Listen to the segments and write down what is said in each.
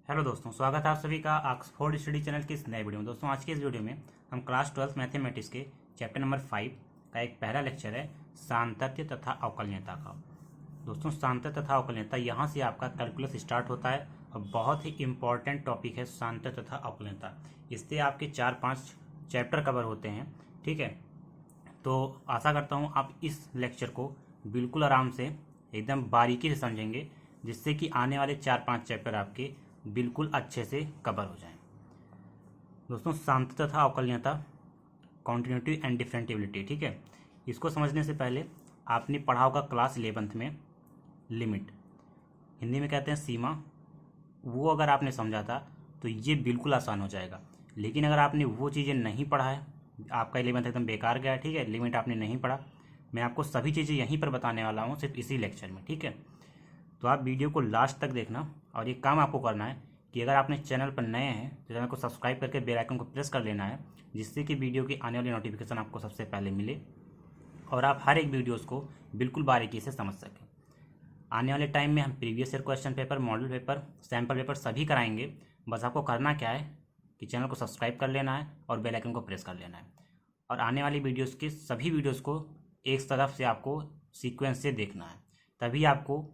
Hello दोस्तों, स्वागत है आप सभी का ऑक्सफोर्ड स्टडी चैनल की इस नए वीडियो में। दोस्तों, आज के इस वीडियो में हम क्लास 12 मैथमेटिक्स के चैप्टर नंबर 5 का एक पहला लेक्चर है सातत्य तथा अवकलनीयता का। दोस्तों, सातत्य तथा अवकलनीयता यहाँ से आपका कैलकुलस स्टार्ट होता है और बहुत ही इंपॉर्टेंट टॉपिक है सातत्य तथा अवकलनीयता। इससे आपके 4-5 चैप्टर कवर होते हैं। ठीक है, तो आशा करता हूँ आप इस लेक्चर को बिल्कुल आराम से एकदम बारीकी से समझेंगे, जिससे कि आने वाले 4-5 चैप्टर आपके बिल्कुल अच्छे से कवर हो जाएं। दोस्तों, सातत्य तथा अवकलनीयता, कॉन्टिन्यूटी एंड डिफरेंटिबिलिटी। ठीक है, इसको समझने से पहले आपने पढ़ा होगा क्लास 11th में लिमिट, हिंदी में कहते हैं सीमा। वो अगर आपने समझा था तो ये बिल्कुल आसान हो जाएगा। लेकिन अगर आपने वो चीज़ें नहीं पढ़ा है, आपका 11th एकदम बेकार गया है। ठीक है, लिमिट आपने नहीं पढ़ा, मैं आपको सभी चीज़ें यहीं पर बताने वाला हूँ, सिर्फ इसी लेक्चर में। ठीक है, तो आप वीडियो को लास्ट तक देखना। और ये काम आपको करना है कि अगर आपने चैनल पर नए हैं तो चैनल को सब्सक्राइब करके बेल आइकन को प्रेस कर लेना है, जिससे कि वीडियो की आने वाली नोटिफिकेशन आपको सबसे पहले मिले और आप हर एक वीडियोस को बिल्कुल बारीकी से समझ सकें। आने वाले टाइम में हम previous year question paper, model paper, sample paper सभी कराएंगे। बस आपको करना क्या है कि चैनल को सब्सक्राइब कर लेना है और बेल आइकन को प्रेस कर लेना है। और आने वाली वीडियोज़ के सभी वीडियोज़ को एक तरफ से आपको सीक्वेंस से देखना है, तभी आपको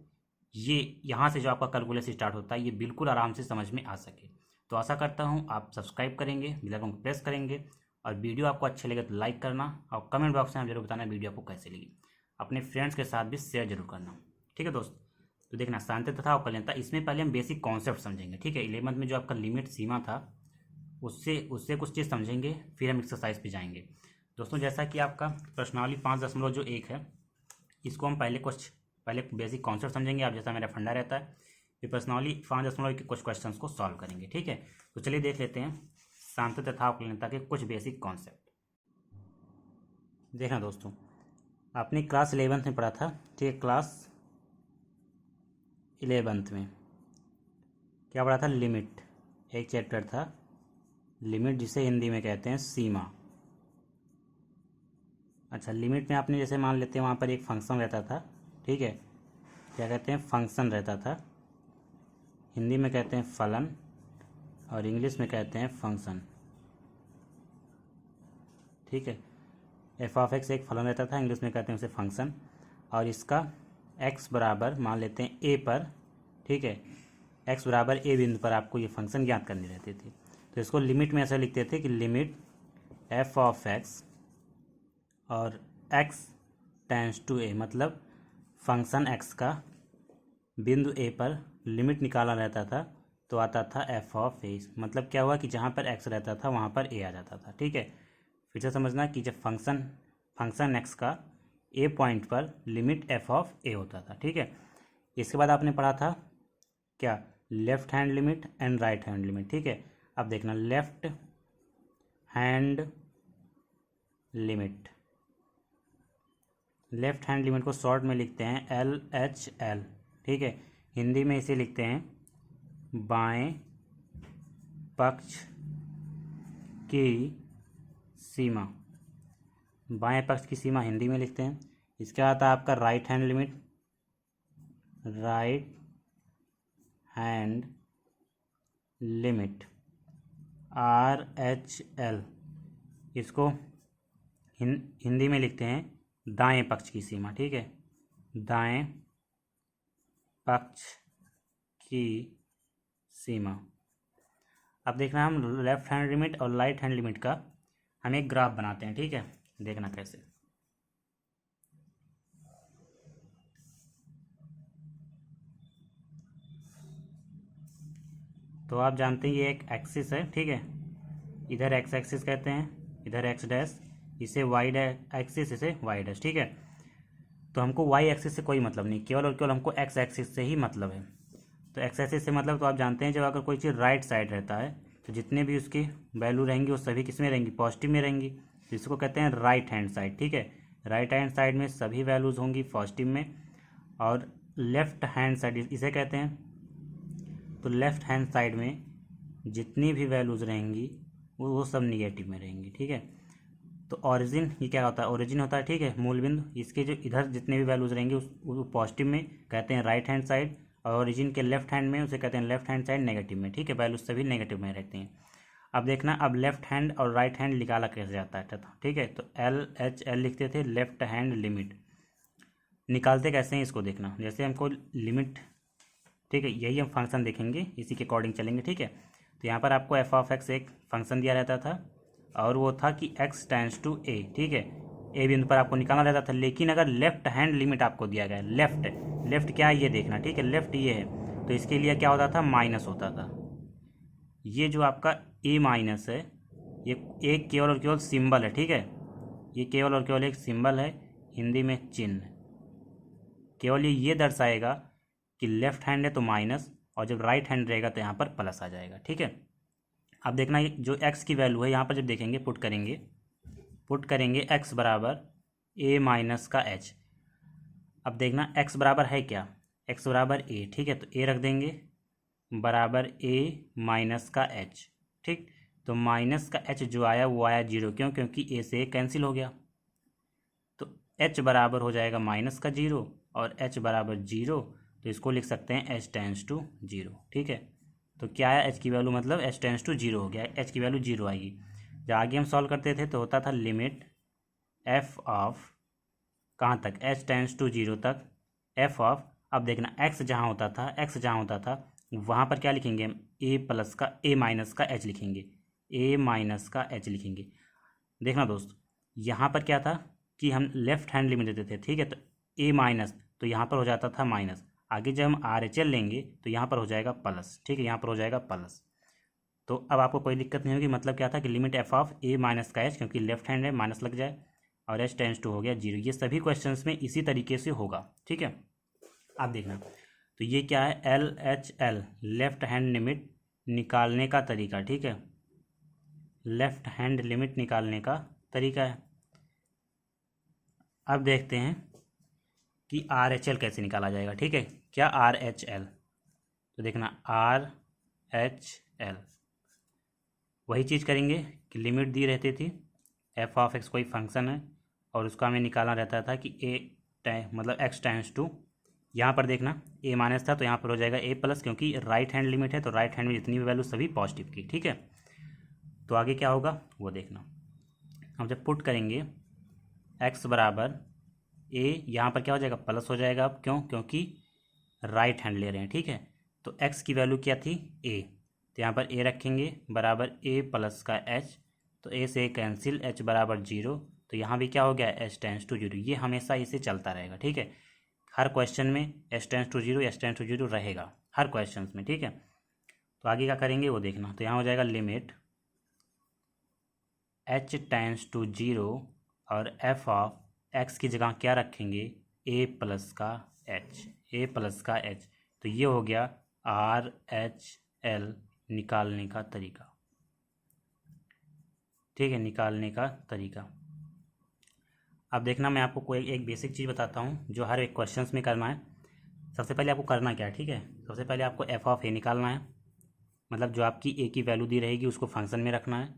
ये यहाँ से जो आपका कैलकुलस स्टार्ट होता है ये बिल्कुल आराम से समझ में आ सके। तो आशा करता हूँ आप सब्सक्राइब करेंगे, बेल आइकन को प्रेस करेंगे, और वीडियो आपको अच्छे लगे तो लाइक करना और कमेंट बॉक्स में आप जरूर बताना वीडियो आपको कैसे लगी। अपने फ्रेंड्स के साथ भी शेयर जरूर करना। ठीक है दोस्त, तो देखना सातत्य तथा अवकलनीयता, इसमें पहले हम बेसिक कॉन्सेप्ट समझेंगे। ठीक है, 11th में जो आपका लिमिट सीमा था उससे कुछ चीज़ समझेंगे, फिर हम एक्सरसाइज पे जाएंगे। दोस्तों, जैसा कि आपका प्रश्नावली 5.1 है, इसको हम पहले बेसिक कॉन्सेप्ट समझेंगे। आप जैसा मेरा फंडा रहता है, फिर प्रश्नावली 5.1 के कुछ क्वेश्चंस को सॉल्व करेंगे। ठीक है, तो चलिए देख लेते हैं सातत्य तथा अवकलनीयता के कुछ बेसिक कॉन्सेप्ट। देखना दोस्तों, आपने क्लास 11th में पढ़ा था। ठीक है, क्लास 11th में क्या पढ़ा था? लिमिट। एक चैप्टर था लिमिट, जिसे हिंदी में कहते हैं सीमा। अच्छा, लिमिट में आपने जैसे मान लेते हैं वहाँ पर एक फंक्शन रहता था। ठीक है, क्या कहते हैं? फंक्शन रहता था। हिंदी में कहते हैं फलन और इंग्लिश में कहते हैं फंक्शन। ठीक है, एफ ऑफ एक्स एक फलन रहता था, इंग्लिश में कहते हैं उसे फंक्शन। और इसका एक्स बराबर मान लेते हैं ए पर। ठीक है, एक्स बराबर ए बिंदु पर आपको ये फंक्शन ज्ञात करनी रहती थी। तो इसको लिमिट में ऐसे लिखते थे कि लिमिट एफ ऑफ एक्स और एक्स टेंड्स टू ए, मतलब फंक्शन एक्स का बिंदु ए पर लिमिट निकाला रहता था तो आता था एफ ऑफ ए। मतलब क्या हुआ कि जहाँ पर एक्स रहता था वहाँ पर ए आ जाता था। ठीक है, फिर से समझना कि जब फंक्शन एक्स का ए पॉइंट पर लिमिट एफ ऑफ ए होता था। ठीक है, इसके बाद आपने पढ़ा था क्या? Left hand limit and right hand limit. ठीक है, अब देखना left hand limit, left hand limit को शॉर्ट में लिखते हैं LHL। ठीक है, हिंदी में इसे लिखते हैं बाएं पक्ष की सीमा। बाएं पक्ष की सीमा हिंदी में लिखते हैं। इसके बाद आता है आपका right hand limit, right hand limit RHL। इसको हिंदी में लिखते हैं दाएं पक्ष की सीमा। ठीक है, दाएं पक्ष की सीमा। अब देखना हम लेफ्ट हैंड लिमिट और राइट हैंड लिमिट का हम एक ग्राफ बनाते हैं। ठीक है, देखना कैसे। तो आप जानते हैं ये एक एक्सिस है। ठीक है, इधर एक्स एक्सिस कहते हैं, इधर एक्स डैश, इसे वाई एक्सिस, इसे वाई डैश। ठीक है, तो हमको वाई एक्सिस से कोई मतलब नहीं, केवल और केवल हमको एक्स एक्सिस से ही मतलब है। तो एक्स एक्सिस से मतलब तो आप जानते हैं जब अगर कोई चीज़ राइट साइड रहता है तो जितने भी उसकी वैल्यू रहेंगी वो सभी किस में रहेंगी? पॉजिटिव में रहेंगी। तो इसको कहते हैं राइट हैंड साइड। ठीक है, राइट हैंड साइड में सभी वैल्यूज़ होंगी पॉजिटिव में। और लेफ्ट हैंड साइड इसे कहते हैं, तो लेफ्ट हैंड साइड में जितनी भी वैल्यूज़ रहेंगी वो सब निगेटिव में रहेंगी। ठीक है, तो ओरिजिन, ये क्या होता है? ओरिजिन होता है। ठीक है, मूल बिंदु। इसके जो इधर जितने भी वैल्यूज़ रहेंगे वो पॉजिटिव में कहते हैं राइट हैंड साइड, और ओरिजिन के लेफ्ट हैंड में उसे कहते हैं लेफ्ट हैंड साइड नेगेटिव में, ठीक है, वैल्यू सभी नेगेटिव में रहती हैं। अब देखना, अब लेफ्ट हैंड और राइट हैंड निकाला कैसे जाता है, ठीक है, तो LHL लिखते थे, लेफ्ट हैंड लिमिट। निकालते कैसे हैं इसको देखना, जैसे हमको लिमिट, ठीक है, यही हम फंक्शन देखेंगे, इसी के अकॉर्डिंग चलेंगे, ठीक है। तो यहाँ पर आपको f(x) एक फंक्शन दिया रहता था और वो था कि x टेंड्स टू a, ठीक है, ए बिंदु पर आपको निकालना रहता था। लेकिन अगर लेफ्ट हैंड लिमिट आपको दिया गया है, लेफ्ट क्या है ये देखना, ठीक है, लेफ्ट ये है, तो इसके लिए क्या होता था, माइनस होता था। ये जो आपका a माइनस है, ये एक केवल और केवल सिंबल है, ठीक है, ये केवल और केवल एक सिंबल है, हिंदी में चिन्ह। केवल ये दर्शाएगा कि लेफ्ट हैंड है तो माइनस, और जब राइट हैंड रहेगा तो यहाँ पर प्लस आ जाएगा, ठीक है। अब देखना, जो x की वैल्यू है यहाँ पर जब देखेंगे, पुट करेंगे x बराबर a माइनस का h। अब देखना x बराबर है क्या, x बराबर a, ठीक है, तो a रख देंगे बराबर a माइनस का h, ठीक। तो माइनस का h जो आया वो आया 0, क्यों, क्योंकि a से कैंसिल हो गया, तो h बराबर हो जाएगा माइनस का 0 और h बराबर 0, तो इसको लिख सकते हैं h टेंड्स टू 0, ठीक है। तो क्या है h की वैल्यू, मतलब h टेंड्स टू 0 हो गया, h की वैल्यू 0 आएगी। जब आगे हम सॉल्व करते थे तो होता था लिमिट f ऑफ कहाँ तक, h टेंड्स टू 0 तक, f ऑफ, अब देखना x जहाँ होता था वहाँ पर क्या लिखेंगे हम, a माइनस का h लिखेंगे, a माइनस का h लिखेंगे। देखना दोस्त, यहाँ पर क्या था कि हम लेफ्ट हैंड लिमिट देते थे, ठीक है, तो a माइनस, तो यहाँ पर हो जाता था माइनस, आगे जब हम RHL लेंगे तो यहाँ पर हो जाएगा प्लस, ठीक है, यहाँ पर हो जाएगा प्लस। तो अब आपको कोई दिक्कत नहीं होगी, मतलब क्या था कि limit f of a minus का h, क्योंकि लेफ्ट हैंड है माइनस लग जाए, और h टेंड्स टू हो गया 0। ये सभी क्वेश्चंस में इसी तरीके से होगा, ठीक है। आप देखना, तो ये क्या है, LHL लेफ्ट हैंड लिमिट निकालने का तरीका, ठीक है, लेफ्ट हैंड लिमिट निकालने का तरीका है। अब देखते हैं कि RHL कैसे निकाला जाएगा, ठीक है, क्या RHL, तो देखना RHL वही चीज़ करेंगे कि लिमिट दी रहती थी, f(x) कोई फंक्शन है और उसका हमें निकालना रहता था कि मतलब x टाइम्स टू, यहाँ पर देखना a माइनस था तो यहाँ पर हो जाएगा a प्लस, क्योंकि राइट हैंड लिमिट है तो राइट हैंड में जितनी भी वैल्यू सभी पॉजिटिव की, ठीक है। तो आगे क्या होगा वो देखना, हम जब पुट करेंगे x बराबर a, यहाँ पर क्या हो जाएगा, प्लस हो जाएगा। अब क्यों, क्योंकि राइट हैंड ले रहे हैं, ठीक है, तो x की वैल्यू क्या थी, a, तो यहाँ पर a रखेंगे बराबर a प्लस का h, तो a से कैंसिल, h बराबर 0, तो यहाँ भी क्या हो गया, h टेंड्स टू 0। ये हमेशा इसे चलता रहेगा, ठीक है, हर क्वेश्चन में h tends to 0, h tends to 0 रहेगा हर क्वेश्चन में, ठीक है। तो आगे क्या करेंगे वो देखना, तो यहाँ हो जाएगा लिमिट h टेंड्स टू 0 और f ऑफ x की जगह क्या रखेंगे, a प्लस का h, तो ये हो गया RHL निकालने का तरीका, ठीक है, निकालने का तरीका। अब देखना, मैं आपको कोई एक बेसिक चीज़ बताता हूँ जो हर एक क्वेश्चंस में करना है। सबसे पहले आपको करना क्या है, ठीक है, सबसे पहले आपको f ऑफ a निकालना है, मतलब जो आपकी a की वैल्यू दी रहेगी उसको फंक्शन में रखना है।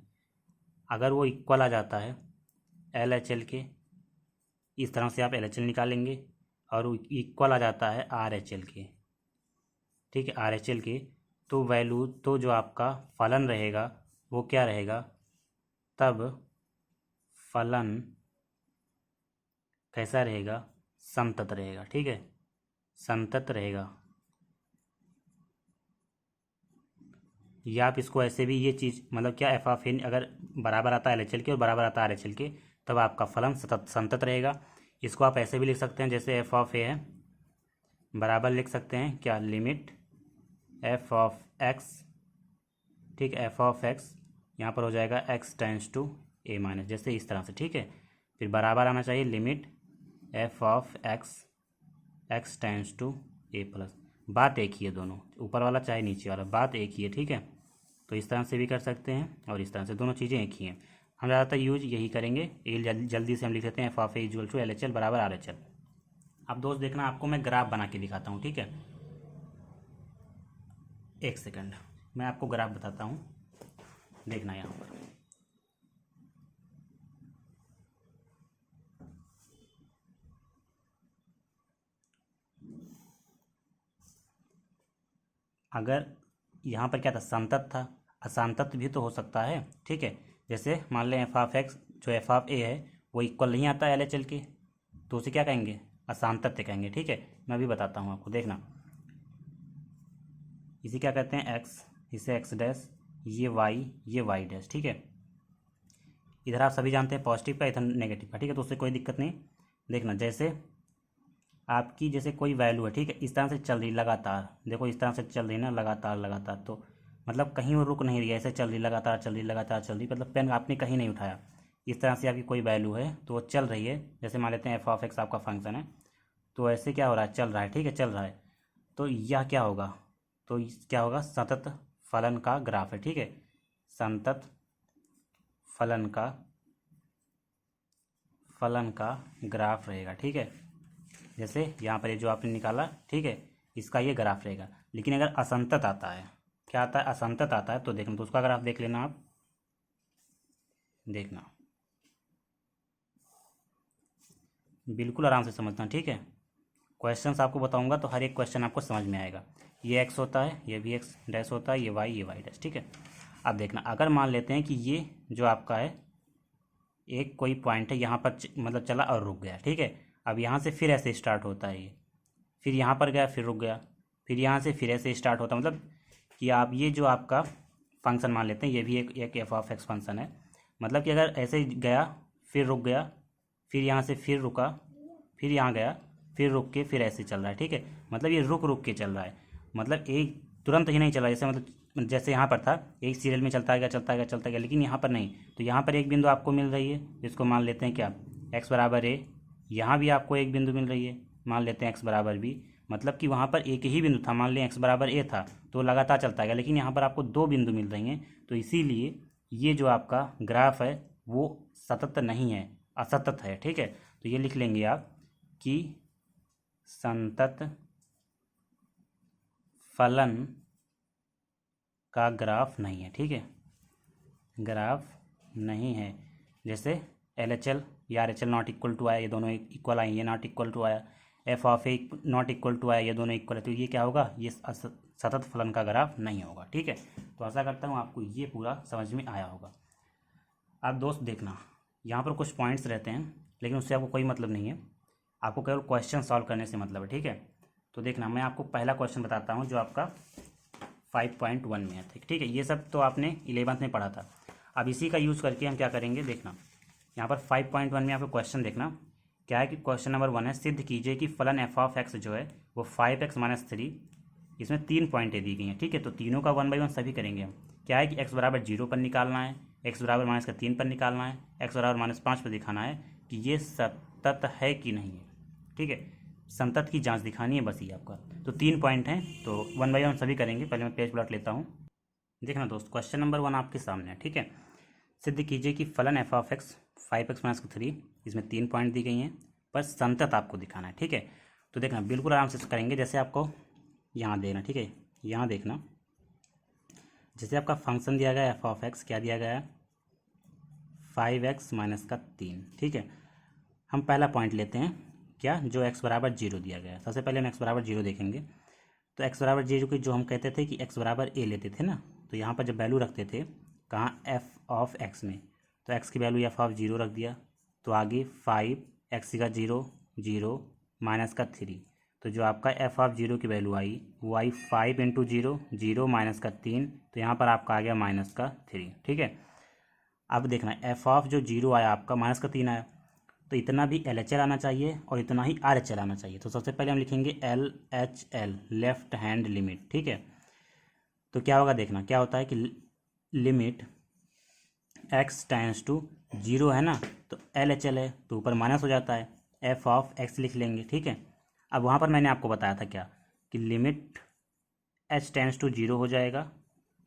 अगर वो इक्वल आ जाता है LHL के, इस तरह से आप LHL निकालेंगे, और इक्वल आ जाता है RHL के, ठीक है, RHL के, तो वैल्यू, तो जो आपका फलन रहेगा वो क्या रहेगा, तब फलन कैसा रहेगा, समतत रहेगा, ठीक है, संतत रहेगा। या आप इसको ऐसे भी, ये चीज़ मतलब क्या, f ऑफ a अगर बराबर आता है LHL के और बराबर आता है RHL के, तब आपका फलन सतत संतत रहेगा। इसको आप ऐसे भी लिख सकते हैं, जैसे f ऑफ a है बराबर लिख सकते हैं क्या, लिमिट f ऑफ x, ठीक है, f ऑफ x यहाँ पर हो जाएगा x tends to a minus, जैसे इस तरह से, ठीक है। फिर बराबर आना चाहिए limit f of x tends to a plus, बात एक ही है दोनों, ऊपर वाला चाहे नीचे वाला, बात एक ही है, ठीक है। तो इस तरह से भी कर सकते हैं और इस तरह से, दोनों चीज़ें एक ही हैं। हम ज़्यादातर यूज यही करेंगे, जल्दी से हम लिख लेते हैं f of a equal to LHL बराबर RHL। अब दोस्त देखना, आपको मैं ग्राफ बना के दिखाता हूँ, ठीक है, एक सेकंड मैं आपको ग्राफ बताता हूँ, देखना यहाँ पर। अगर यहाँ पर क्या था, संतत था, असंतत भी तो हो सकता है। ठीक है, जैसे मान लें एफ ऑफ एक्स जो एफ ऑफ ए है वो इक्वल नहीं आता एल एच एल के, तो उसे क्या कहेंगे, असंतत कहेंगे। ठीक है, मैं अभी बताता हूँ आपको, देखना। इसे क्या कहते हैं, एक्स, इसे एक्स डैश, ये वाई डैश। ठीक है, इधर आप सभी जानते हैं पॉजिटिव का, इधर नेगेटिव का। ठीक है, तो उससे कोई दिक्कत नहीं। देखना, जैसे आपकी जैसे कोई वैल्यू है, ठीक है, इस तरह से चल रही लगातार, देखो इस तरह से चल रही ना लगातार लगातार, तो मतलब कहीं वो रुक नहीं रही है, ऐसे चल रही लगातार चल रही लगातार चल रही, मतलब पेन आपने कहीं नहीं उठाया। इस तरह से आपकी कोई वैल्यू है तो वो चल रही है, जैसे मान लेते हैं एफ ऑफ एक्स आपका फंक्शन है, तो ऐसे क्या हो रहा है, चल रहा है। ठीक है, चल रहा है, तो यह क्या होगा, तो क्या होगा, सतत फलन का ग्राफ है। ठीक है, संतत फलन का ग्राफ रहेगा। ठीक है, जैसे यहाँ पर ये जो आपने निकाला, ठीक है, इसका ये ग्राफ रहेगा। लेकिन अगर असंतत आता है, क्या आता है, असंतत आता है, तो देखना, तो उसका ग्राफ देख लेना आप, देखना बिल्कुल आराम से समझना। ठीक है, क्वेश्चंस आपको बताऊंगा तो हर एक क्वेश्चन आपको समझ में आएगा। ये एक्स होता है, ये भी एक्स डैश होता है, ये वाई डैश। ठीक है, अब देखना, अगर मान लेते हैं कि ये जो आपका है एक कोई पॉइंट है यहाँ पर, मतलब चला और रुक गया। ठीक है, अब यहाँ से फिर ऐसे स्टार्ट होता है ये, फिर यहाँ पर गया, फिर रुक गया, फिर यहाँ से फिर ऐसे स्टार्ट होता है, मतलब कि आप ये जो आपका फंक्शन मान लेते हैं, ये भी एक एफ ऑफ एक्स फंक्शन है। मतलब कि अगर ऐसे गया, फिर रुक गया, फिर यहाँ से फिर रुका, फिर यहाँ गया, फिर रुक के फिर ऐसे चल रहा है। ठीक है, मतलब ये रुक रुक के चल रहा है, मतलब एक तुरंत ही नहीं चला, जैसे मतलब जैसे यहाँ पर था एक सीरियल में चलता गया चलता गया चलता गया, लेकिन यहाँ पर नहीं। तो यहाँ पर एक बिंदु आपको मिल रही है, जिसको मान लेते हैं क्या, एक्स बराबर ए। यहाँ भी आपको एक बिंदु मिल रही है, मान लेते हैं एक्स बराबर बी। मतलब कि वहाँ पर एक ही बिंदु था, मान लें एक्स बराबर ए था, तो लगातार चलता गया, लेकिन यहाँ पर आपको दो बिंदु मिल रही हैं, तो इसीलिए ये जो आपका ग्राफ है वो सतत नहीं है, असतत है। ठीक है, तो ये लिख लेंगे आप कि संतत फलन का ग्राफ नहीं है। ठीक है, ग्राफ नहीं है। जैसे एल एच एल या R H L not equal to आया, ये दोनों इक्वल आए, ये नॉट इक्वल टू आया, F of A not equal to आया, ये दोनों इक्वल है, तो ये क्या होगा, ये सतत फलन का ग्राफ नहीं होगा। ठीक है, तो आशा करता हूँ आपको ये पूरा समझ में आया होगा। अब दोस्त देखना, यहाँ पर कुछ पॉइंट्स रहते हैं, लेकिन उससे आपको कोई मतलब नहीं है, आपको केवल क्वेश्चन सॉल्व करने से मतलब है। ठीक है, तो देखना, मैं आपको पहला क्वेश्चन बताता हूँ जो आपका 5.1 में है। ठीक है, ये सब तो आपने 11th में पढ़ा था। अब इसी का यूज़ करके हम क्या करेंगे, देखना यहाँ पर 5.1 में आपको क्वेश्चन देखना क्या है कि क्वेश्चन नंबर 1 है, सिद्ध कीजिए कि फलन एफ ऑफ एक्स जो है वो 5x-3, इसमें 3 पॉइंटें दी गई हैं। ठीक है, तो तीनों का 1 बाई 1 सभी करेंगे हम। क्या है कि x बराबर 0 पर निकालना है, x बराबर -3 पर निकालना है, x बराबर -5 पर दिखाना है कि ये सतत है कि नहीं है। ठीक है, संतत की जांच दिखानी है बस, ये आपका। तो 3 पॉइंट हैं, तो 1 बाई 1 सभी करेंगे। पहले मैं पेज प्लॉट लेता हूँ। देखना दोस्त, क्वेश्चन नंबर 1 आपके सामने है। ठीक है, सिद्ध कीजिए कि फलन एफ ऑफ एक्स 5x-3, इसमें 3 पॉइंट दी गई हैं, पर संतत आपको दिखाना है। ठीक है, तो देखना बिल्कुल आराम से करेंगे, जैसे आपको यहाँ देना। ठीक है, यहाँ देखना, जैसे आपका फंक्शन दिया गया एफ ऑफ एक्स, क्या दिया गया है, 5x-3। ठीक है, हम पहला पॉइंट लेते हैं, क्या, जो x बराबर 0 दिया गया है। सबसे पहले हम x बराबर 0 देखेंगे, तो x बराबर 0 की जो हम कहते थे कि x बराबर a लेते थे ना, तो यहाँ पर जब वैल्यू रखते थे कहाँ, f ऑफ x में, तो x की वैल्यू f ऑफ 0 रख दिया, तो आगे 5x का 0 0 -3, तो जो आपका f ऑफ 0 की वैल्यू आई वो आई 5 × 0 0 -3, तो यहाँ पर आपका आ गया -3। ठीक है, अब देखना f ऑफ जो 0 आया आपका -3 आया, तो इतना भी LHL आना चाहिए और इतना ही RHL आना चाहिए। तो सबसे पहले हम लिखेंगे LHL, लेफ्ट हैंड लिमिट। ठीक है, तो क्या होगा, देखना क्या होता है कि लिमिट x टेंड्स टू 0 है ना, तो LHL है, तो ऊपर माइनस हो जाता है, f ऑफ x लिख लेंगे। ठीक है, अब वहाँ पर मैंने आपको बताया था क्या कि लिमिट h टेंड्स टू 0 हो जाएगा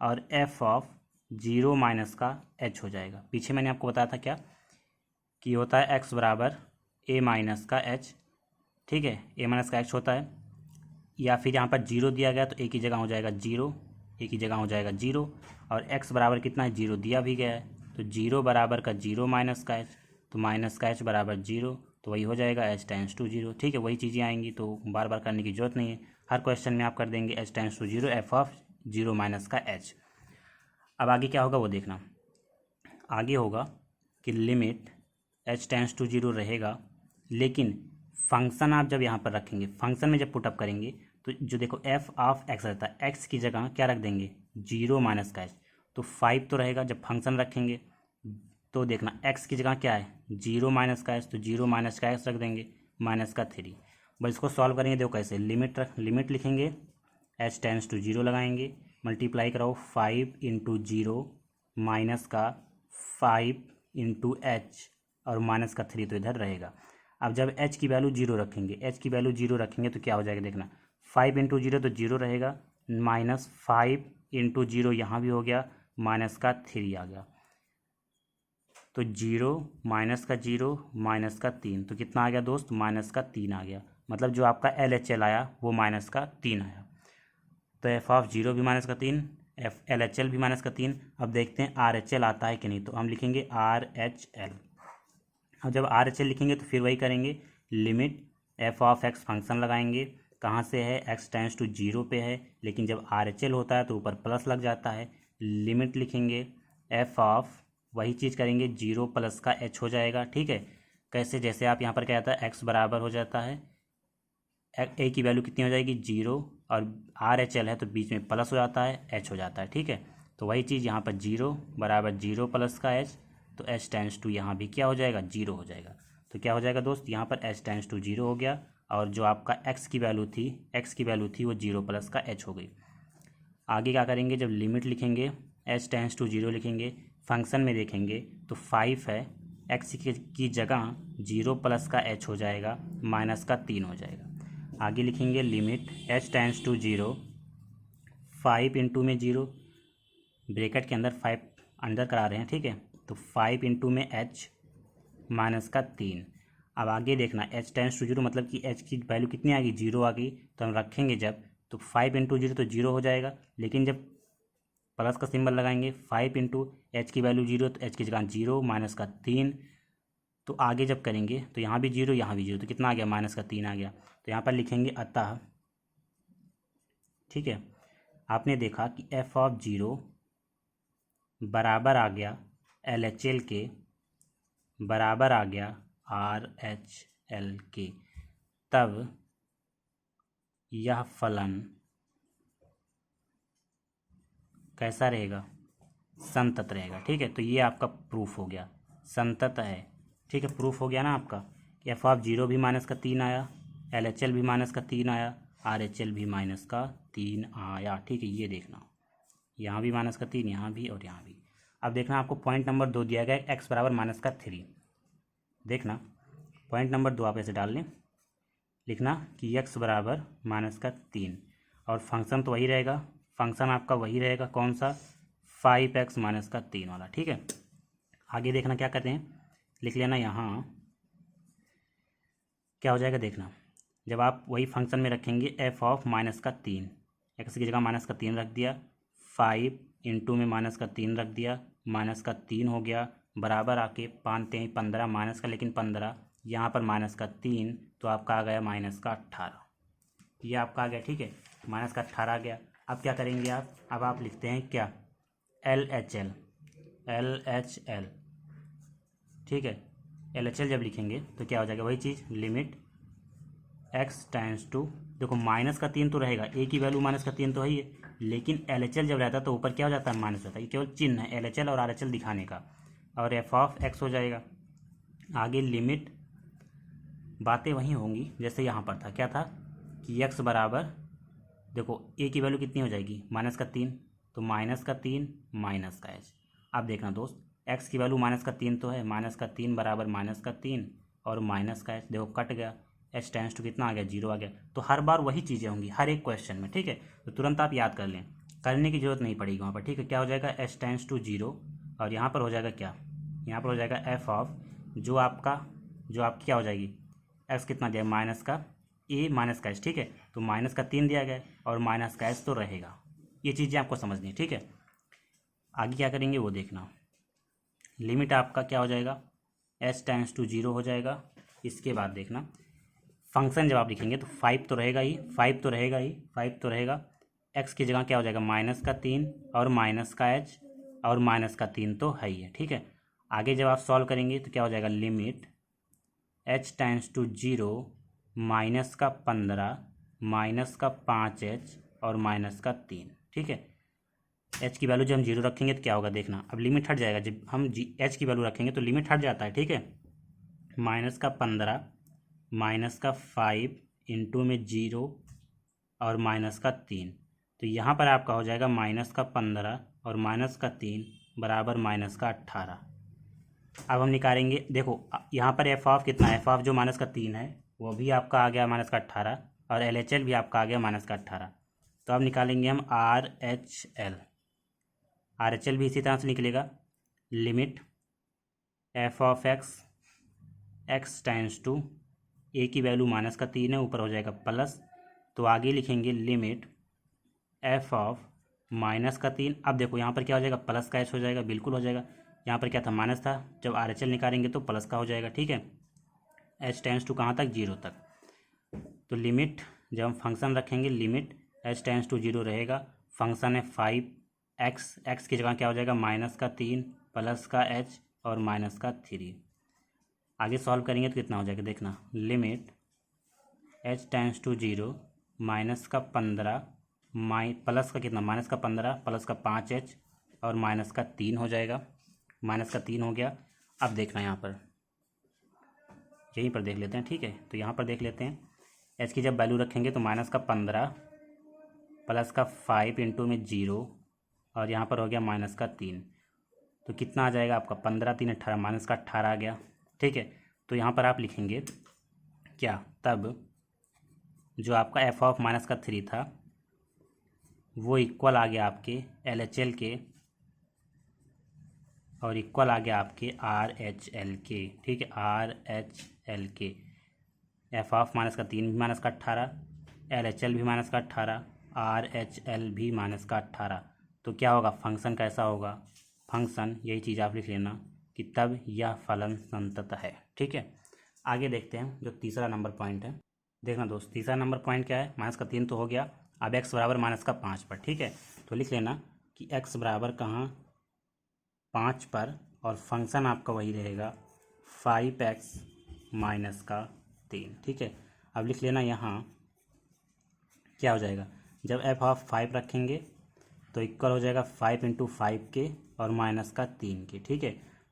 और f ऑफ 0 माइनस का h हो जाएगा। पीछे मैंने आपको बताया था क्या कि होता है x बराबर a माइनस का h। ठीक है, a माइनस का h होता है, या फिर यहाँ पर 0 दिया गया तो a की जगह हो जाएगा 0, a की जगह हो जाएगा 0, और x बराबर कितना है, 0 दिया भी गया है, तो 0 बराबर का 0 माइनस का h, तो माइनस का h बराबर 0, तो वही हो जाएगा h टेंड्स टू 0। ठीक है, वही चीज़ें आएंगी, तो बार बार करने की ज़रूरत नहीं है, हर क्वेश्चन में आप कर देंगे h tends to 0 F of 0 minus का h। अब आगे क्या होगा वो देखना। आगे होगा कि लिमिट h टेंड्स टू 0 रहेगा, लेकिन फंक्शन आप जब यहाँ पर रखेंगे, फंक्शन में जब पुटअप करेंगे तो जो देखो एफ ऑफ एक्स रहता है, एक्स की जगह क्या रख देंगे 0 माइनस का एच, तो 5 तो रहेगा जब फंक्शन रखेंगे। तो देखना एक्स की जगह क्या है 0 माइनस का एच, तो 0 माइनस का एक्स रख देंगे माइनस का 3। बस इसको सॉल्व करेंगे, देखो कैसे लिमिट लिखेंगे, एच टेंड्स टू 0 लगाएंगे, मल्टीप्लाई कराओ 5 इंटू 0 माइनस का 5 इंटू एच और माइनस का 3 तो इधर रहेगा। अब जब h की वैल्यू 0 रखेंगे, h की वैल्यू 0 रखेंगे तो क्या हो जाएगा देखना, 5 इंटू 0 तो 0 रहेगा, माइनस 5 इंटू 0 यहाँ भी हो गया, माइनस का 3 आ गया, तो 0 माइनस का 0 माइनस का 3, तो कितना आ गया दोस्त, माइनस का 3 आ गया। मतलब जो आपका LHL आया वो माइनस का 3 आया। तो एफ ऑफ 0 भी माइनस का 3, LHL भी माइनस का 3। अब देखते हैं RHL आता है कि नहीं, तो हम लिखेंगे RHL। अब जब RHL लिखेंगे तो फिर वही करेंगे, limit F of x function लगाएंगे, कहाँ से है x टेंड्स टू 0 पे है, लेकिन जब RHL होता है तो ऊपर प्लस लग जाता है, लिमिट लिखेंगे एफ ऑफ, वही चीज़ करेंगे 0 प्लस का h हो जाएगा। ठीक है, कैसे, जैसे आप यहाँ पर क्या आता है x बराबर हो जाता है, a की वैल्यू कितनी हो जाएगी 0, और RHL है तो बीच में प्लस हो जाता है, h हो जाता है। ठीक है, तो वही चीज़ यहाँ पर 0 बराबर 0 प्लस का h, तो h टेंड्स टू यहाँ भी क्या हो जाएगा 0 हो जाएगा। तो क्या हो जाएगा दोस्त, यहाँ पर h टेंड्स टू 0 हो गया, और जो आपका x की वैल्यू थी वो 0 प्लस का h हो गई। आगे क्या करेंगे, जब लिमिट लिखेंगे h टेंड्स टू 0 लिखेंगे, फंक्शन में देखेंगे तो 5 है, x की जगह 0 प्लस का h हो जाएगा, माइनस का 3 हो जाएगा। आगे लिखेंगे limit h tends to 0, 5 into में 0, ब्रैकेट के अंदर 5 अंदर करा रहे हैं। ठीक है, तो 5 इंटू में h माइनस का 3। अब आगे देखना h टेंड्स टू 0 मतलब कि h की वैल्यू कितनी आ गई 0 आ गई, तो हम रखेंगे जब, तो 5 इंटू 0 तो 0 हो जाएगा, लेकिन जब प्लस का सिंबल लगाएंगे 5 इंटू एच की वैल्यू 0, तो h की जगह 0 माइनस का 3, तो आगे जब करेंगे तो यहाँ भी 0 यहाँ भी 0, तो कितना आ गया माइनस का 3 आ गया। तो यहाँ पर लिखेंगे अतः, ठीक है, आपने देखा कि एफ ऑफ 0 बराबर आ गया LHL के, बराबर आ गया RHL के, तब यह फलन कैसा रहेगा, संतत रहेगा। ठीक है, तो ये आपका प्रूफ हो गया, संतत है। ठीक है, प्रूफ हो गया ना आपका, एफ ऑफ 0 भी माइनस का 3 आया, LHL भी माइनस का 3 आया, RHL भी माइनस का 3 आया। ठीक है, ये देखना यहाँ भी माइनस का 3, यहाँ भी और यहाँ भी। अब देखना आपको पॉइंट नंबर 2 दिया गया है, x बराबर माइनस का 3। देखना पॉइंट नंबर 2 आप ऐसे डाल लें, लिखना कि x बराबर माइनस का 3, और फंक्शन तो वही रहेगा, फंक्शन आपका वही रहेगा, कौन सा, 5x माइनस का 3 वाला। ठीक है, आगे देखना क्या करते हैं, लिख लेना यहाँ क्या हो जाएगा देखना, जब आप वही फंक्शन में रखेंगे एफ ऑफ माइनस का 3, एक्स की जगह माइनस का 3 रख दिया, 5 इंटू में माइनस का 3 रख दिया, माइनस का 3 हो गया, बराबर आके 5 3 15 माइनस का, लेकिन 15 यहाँ पर माइनस का 3, तो आपका आ गया माइनस का 18, ये आपका आ गया। ठीक है, माइनस का 18 आ गया। अब क्या करेंगे आप, अब आप लिखते हैं क्या, LHL, ठीक है, LHL जब लिखेंगे तो क्या हो जाएगा, वही चीज़, लिमिट x टेंड्स टू, देखो माइनस का 3 तो रहेगा, a की वैल्यू माइनस का 3 तो है ही है, लेकिन LHL जब रहता है तो ऊपर क्या हो जाता है, माइनस होता है, ये केवल चिन्ह है LHL और RHL दिखाने का, और एफ ऑफ x हो जाएगा। आगे लिमिट, बातें वहीं होंगी जैसे यहाँ पर था, क्या था कि x बराबर, देखो a की वैल्यू कितनी हो जाएगी माइनस का 3, तो माइनस का 3 माइनस का h। अब देखना दोस्त, x की वैल्यू माइनस का 3 तो है, माइनस का 3 बराबर माइनस का 3 और माइनस का h, देखो कट गया, h टेंड्स टू कितना आ गया 0 आ गया। तो हर बार वही चीज़ें होंगी हर एक क्वेश्चन में। ठीक है, तो तुरंत आप याद कर लें, करने की जरूरत नहीं पड़ेगी वहाँ पर। ठीक है, क्या हो जाएगा, h टेंड्स टू 0, और यहाँ पर हो जाएगा क्या, यहाँ पर हो जाएगा एफ ऑफ, जो आपकी क्या हो जाएगी, x कितना दिया माइनस का a माइनस का h। ठीक है, तो माइनस का 3 दिया गया और माइनस का h तो रहेगा, ये चीज़ें आपको समझनी है। ठीक है, आगे क्या करेंगे वो देखना, लिमिट आपका क्या हो जाएगा, h टेंड्स टू 0 हो जाएगा। इसके बाद देखना फंक्शन जब आप लिखेंगे तो 5 तो रहेगा ही, 5 तो रहेगा ही, 5 तो रहेगा। एक्स की जगह क्या हो जाएगा, माइनस का 3 और माइनस का एच और माइनस का 3 तो है ही है, ठीक है। आगे जब आप सॉल्व करेंगे तो क्या हो जाएगा, limit H tends to 0 minus का 15 माइनस का 5h और माइनस का 3, ठीक है। एच की वैल्यू जब हम 0 रखेंगे तो क्या होगा देखना, अब लिमिट हट जाएगा, जब हम एच की वैल्यू रखेंगे तो लिमिट हट जाता है, ठीक है। माइनस का 15 माइनस का 5 इंटू में 0 और माइनस का 3, तो यहाँ पर आपका हो जाएगा माइनस का 15 और माइनस का 3 बराबर माइनस का 18। अब हम निकालेंगे, देखो यहाँ पर एफ ऑफ कितना है, एफ ऑफ जो माइनस का 3 है वो भी आपका आ गया माइनस का 18 और एल एच एल भी आपका आ गया माइनस का 18। तो अब निकालेंगे हम R H L, R H L भी इसी तरह से निकलेगा। Limit F of X, X times two A की वैल्यू माइनस का 3 है, ऊपर हो जाएगा प्लस, तो आगे लिखेंगे लिमिट एफ ऑफ माइनस का 3। अब देखो यहाँ पर क्या हो जाएगा, प्लस का एच हो जाएगा, बिल्कुल हो जाएगा। यहाँ पर क्या था, माइनस था, जब आर एच एल निकालेंगे तो प्लस का हो जाएगा, ठीक है। एच टेंस टू कहाँ तक, 0 तक। तो लिमिट जब हम फंक्शन रखेंगे, लिमिट एच टेंस टू 0 रहेगा। फंक्शन है 5x, एक्स की जगह क्या हो जाएगा, माइनस का 3 प्लस का h और माइनस का 3। आगे सॉल्व करेंगे तो कितना हो जाएगा देखना, limit H tends to 0 minus का 15 प्लस का कितना, माइनस का 15 प्लस का 5h और माइनस का 3 हो जाएगा, माइनस का 3 हो गया। अब देखना यहाँ पर, यहीं पर देख लेते हैं, ठीक है। तो यहाँ पर देख लेते हैं, एच की जब वैल्यू रखेंगे तो माइनस का 15 प्लस का 5 इंटू में 0 और यहाँ पर हो गया माइनस का 3, तो कितना आ जाएगा आपका, 15 3 18, माइनस का 18 आ गया, ठीक है। तो यहाँ पर आप लिखेंगे क्या, तब जो आपका एफ ऑफ माइनस का 3 था वो इक्वल आ गया आपके एल एच एल के और इक्वल आ गया आपके आर एच एल के, ठीक है, आर एच एल के। एफ ऑफ माइनस का 3 भी माइनस का 18, एल एच एल भी माइनस का 18, आर एच एल भी माइनस का 18। तो क्या होगा, फंक्शन कैसा होगा, फंक्शन यही चीज़ आप लिख लेना कि तब यह फलन संतत है, ठीक है। आगे देखते हैं जो तीसरा नंबर पॉइंट है। देखना दोस्त, तीसरा नंबर पॉइंट क्या है, माइनस का 3 तो हो गया, अब एक्स बराबर माइनस का 5 पर, ठीक है। तो लिख लेना कि एक्स बराबर कहाँ, 5 पर, और फंक्शन आपका वही रहेगा 5x माइनस का 3, ठीक है। अब लिख लेना यहाँ क्या हो जाएगा, जब एफ ऑफ 5 रखेंगे तो इक्वल हो जाएगा 5 इंटू 5 के और माइनस का 3 के, ठीक है।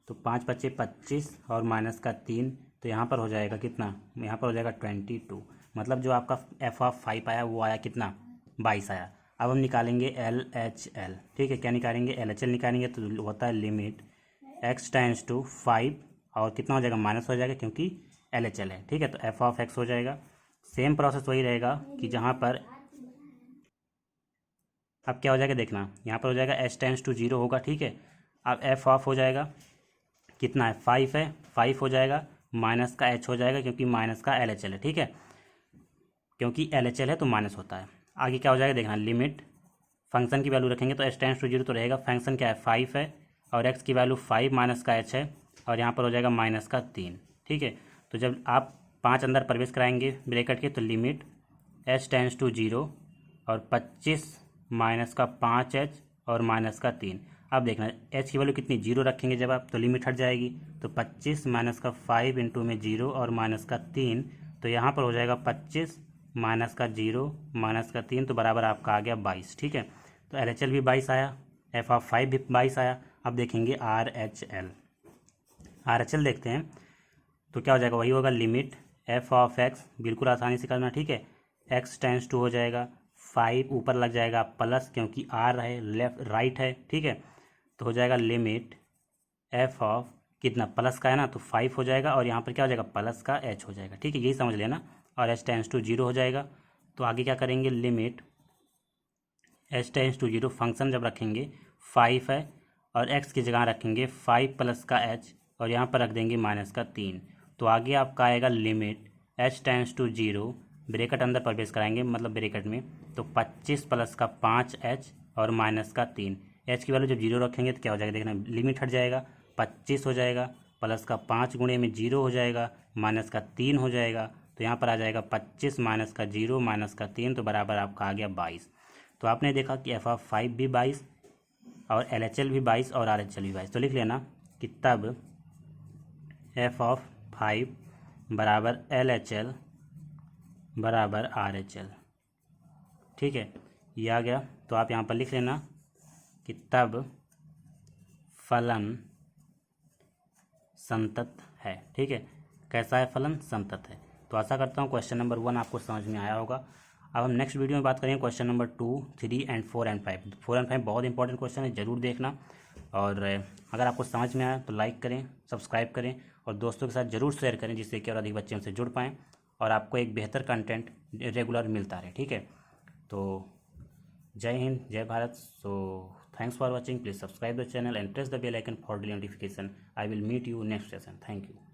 तो 5 बचे 25 और माइनस का 3, तो यहाँ पर हो जाएगा कितना, यहाँ पर हो जाएगा 22। मतलब जो आपका एफ ऑफ 5 आया वो आया कितना, 22 आया। अब हम निकालेंगे एल एच एल, ठीक है। क्या निकालेंगे, एल एच एल निकालेंगे, तो होता है लिमिट एक्स टाइम्स टू 5 और कितना हो जाएगा, माइनस हो जाएगा क्योंकि एल एच एल है, ठीक है। तो एफ ऑफ एक्स हो जाएगा। सेम प्रोसेस वही रहेगा कि जहाँ पर अब क्या हो जाएगा देखना, यहाँ पर हो जाएगा एच टेंस टू 0 होगा, ठीक है। अब एफ ऑफ हो जाएगा कितना है, 5 है, 5 हो जाएगा, माइनस का एच हो जाएगा क्योंकि माइनस का एल एच एल है, ठीक है। क्योंकि एल एच एल है तो माइनस होता है। आगे क्या हो जाएगा देखना, लिमिट फंक्शन की वैल्यू रखेंगे तो एच टेंस टू 0 तो रहेगा, फंक्शन क्या है 5 है और एक्स की वैल्यू 5 माइनस का एच है और यहाँ पर हो जाएगा माइनस का 3, ठीक है। तो जब आप 5 अंदर प्रवेश कराएंगे ब्रैकेट के, तो लिमिट एच टेंस टू 0 और 25 माइनस का 5h और माइनस का 3। अब देखना h की वैल्यू कितनी, 0 रखेंगे जब आप तो लिमिट हट जाएगी, तो 25 माइनस का 5 इंटू में 0 और माइनस का 3, तो यहाँ पर हो जाएगा 25 माइनस का 0 माइनस का 3, तो बराबर आपका आ गया 22, ठीक है। तो एल एच एल भी 22 आया, एफ ऑफ 5 भी 22 आया। अब देखेंगे are H L, R H L देखते हैं तो क्या हो जाएगा, वही होगा लिमिट एफ ऑफ एक्स, बिल्कुल आसानी से करना, ठीक है। एक्स टेंस टू हो जाएगा 5, ऊपर लग जाएगा प्लस क्योंकि आर है, लेफ्ट राइट है, ठीक है। तो हो जाएगा लिमिट एफ ऑफ कितना, प्लस का है ना तो 5 हो जाएगा और यहाँ पर क्या हो जाएगा, प्लस का एच हो जाएगा, ठीक है, यही समझ लेना। और एच टेंस टू 0 हो जाएगा। तो आगे क्या करेंगे, limit H tends to 0, function जब रखेंगे 5 है और एक्स की जगह रखेंगे 5 प्लस का एच और यहाँ पर रख देंगे माइनस का 3। तो आगे आपका आएगा limit H tends to 0, bracket अंदर प्रवेश कराएंगे मतलब ब्रैकेट में, तो 25 प्लस का 5h और माइनस का 3। एच की वैल्यू जब 0 रखेंगे तो क्या हो जाएगा देखना, लिमिट हट जाएगा, 25 हो जाएगा प्लस का 5 गुणे में 0 हो जाएगा माइनस का 3 हो जाएगा, तो यहाँ पर आ जाएगा 25 माइनस का 0 माइनस का 3 तो बराबर आपका आ गया 22। तो आपने देखा कि f(5) भी 22 और LHL भी 22 और RHL भी 22। तो लिख लेना कि तब f(5) बराबर LHL बराबर RHL। ठीक है, ये आ गया। तो आप यहाँ पर लिख लेना कि तब फलन संतत है। ठीक है, कैसा है फलन? संतत है। तो आशा करता हूँ क्वेश्चन नंबर 1 आपको समझ में आया होगा। अब हम नेक्स्ट वीडियो में बात करेंगे question number 2, 3 and 4 and 5। 4 and 5 बहुत इंपॉर्टेंट क्वेश्चन है, जरूर देखना। और अगर आपको समझ में आया तो लाइक करें, सब्सक्राइब करें और दोस्तों के साथ ज़रूर शेयर करें, जिससे कि और अधिक बच्चे उनसे जुड़ पाएँ और आपको एक बेहतर कंटेंट रेगुलर मिलता रहे। ठीक है, तो जय हिंद, जय भारत। सो thanks for watching. Please subscribe the channel and press the bell icon for daily notification. I will meet you next session. Thank you.